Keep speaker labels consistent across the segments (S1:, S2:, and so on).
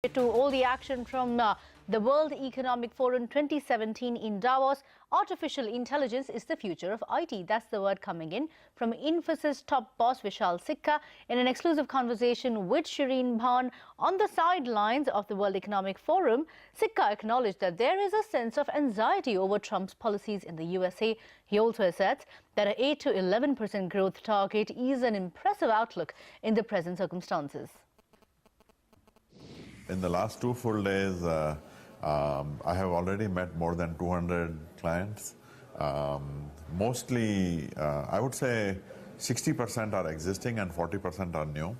S1: To all the action from the World Economic Forum 2017 in Davos. Artificial intelligence is the future of IT. That's the word coming in from Infosys top boss Vishal Sikka in an exclusive conversation with Shireen Bhan on the sidelines of the World Economic Forum. Sikka acknowledged that there is a sense of anxiety over Trump's policies in the USA. He also asserts that an 8 to 11% growth target is an impressive outlook in the present circumstances.
S2: In the last 2 full days, I have already met more than 200 clients. Mostly, I would say 60% are existing and 40% are new.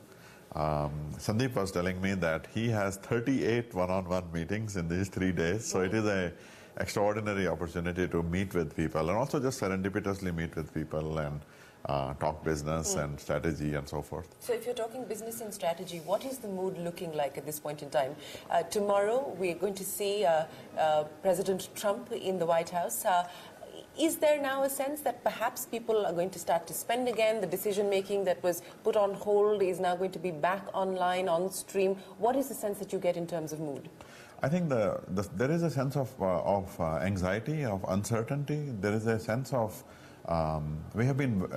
S2: Sandeep was telling me that he has 38 one-on-one meetings in these 3 days. So it is an extraordinary opportunity to meet with people and also just serendipitously meet with people and talk business and strategy and so forth.
S3: So if you're talking business and strategy, what is the mood looking like at this point in time? Tomorrow, we're going to see President Trump in the White House. Is there now a sense that perhaps people are going to start to spend again? The decision-making that was put on hold is now going to be back online, on stream. What is the sense that you get in terms of mood?
S2: I think there is a sense of anxiety, of uncertainty. There is a sense of we have been,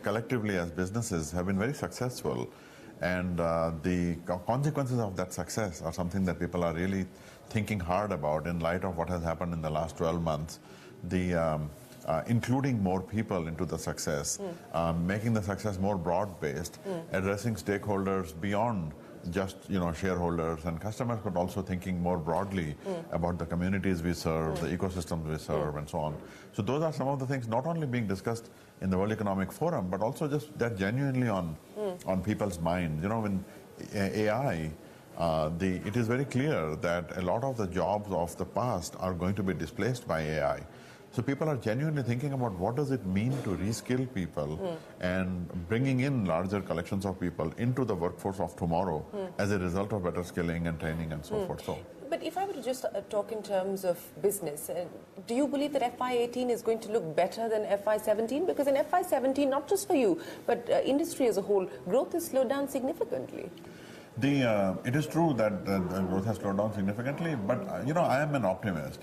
S2: collectively as businesses, have been very successful, and the consequences of that success are something that people are really thinking hard about in light of what has happened in the last 12 months. Including more people into the success, making the success more broad-based, addressing stakeholders beyond just shareholders and customers, but also thinking more broadly about the communities we serve, the ecosystems we serve, and so on. So those are some of the things not only being discussed in the World Economic Forum, but also just that genuinely on people's minds. When AI, it is very clear that a lot of the jobs of the past are going to be displaced by AI. So people are genuinely thinking about what does it mean to reskill people and bringing in larger collections of people into the workforce of tomorrow as a result of better skilling and training and so forth. So,
S3: but if I were to just talk in terms of business, do you believe that FY18 is going to look better than FY17? Because in FY17, not just for you, but industry as a whole, growth has slowed down significantly.
S2: It is true that the growth has slowed down significantly, but I am an optimist.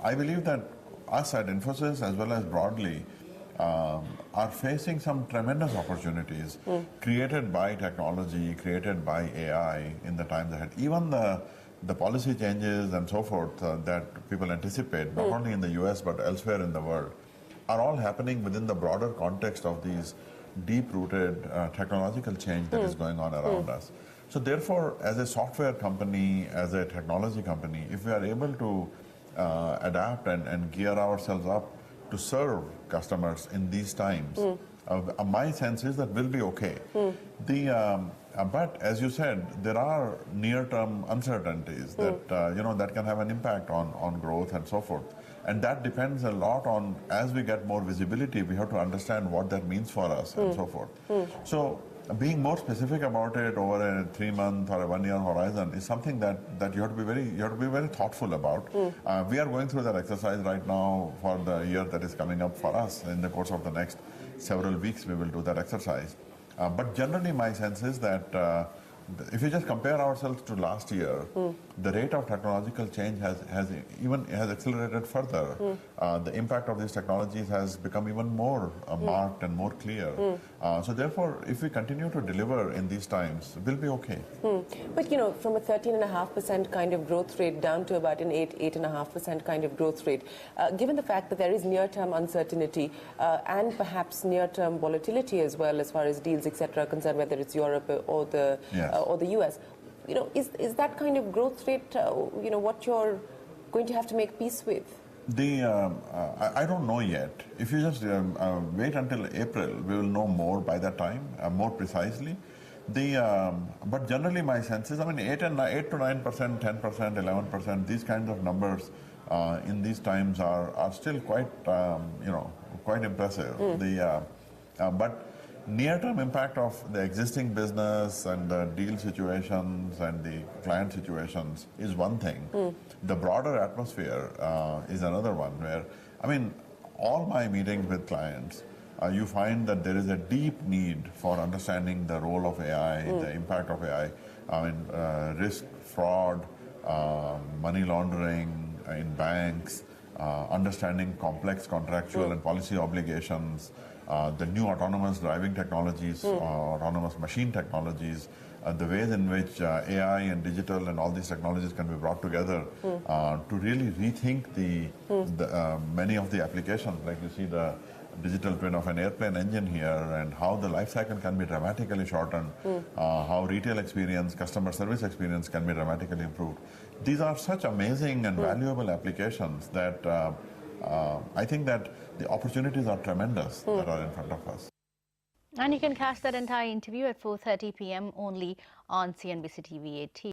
S2: I believe that us at Infosys, as well as broadly, are facing some tremendous opportunities created by technology, created by AI in the times ahead. Even the policy changes and so forth that people anticipate, not only in the US but elsewhere in the world, are all happening within the broader context of these deep-rooted technological change that is going on around us. So therefore, as a software company, as a technology company, if we are able to adapt and gear ourselves up to serve customers in these times, my sense is that we'll be okay. But as you said, there are near-term uncertainties that that can have an impact on growth and so forth. And that depends a lot on, as we get more visibility, we have to understand what that means for us and so forth. So being more specific about it over a 3-month or a 1-year horizon is something that you have to be very thoughtful about. We are going through that exercise right now for the year that is coming up for us. In the course of the next several weeks, we will do that exercise. But generally, my sense is that if you just compare ourselves to last year, the rate of technological change has accelerated further. The impact of these technologies has become even more marked and more clear. So therefore, if we continue to deliver in these times, we'll be okay.
S3: But from a 13.5% kind of growth rate down to about an 8.5% kind of growth rate, given the fact that there is near-term uncertainty and perhaps near-term volatility as well, as far as deals, etc., are concerned, whether it's Europe or the US, is that kind of growth rate, what you're going to have to make peace with?
S2: I don't know yet. If you just wait until April, we will know more by that time, more precisely. But generally, my sense is, 8 to 9%, 10%, 11%, these kinds of numbers in these times are still quite, quite impressive. But near-term impact of the existing business and the deal situations and the client situations is one thing. The broader atmosphere is another one where, all my meetings with clients, you find that there is a deep need for understanding the role of AI, the impact of AI. risk, fraud, money laundering in banks, understanding complex contractual and policy obligations, the new autonomous driving technologies, autonomous machine technologies, the ways in which AI and digital and all these technologies can be brought together to really rethink many of the applications. Like you see the digital twin of an airplane engine here, and how the life cycle can be dramatically shortened, how retail experience, customer service experience can be dramatically improved. These are such amazing and valuable applications that I think that the opportunities are tremendous that are in front of us.
S1: And you can catch that entire interview at 4:30 p.m. only on CNBC TV 18.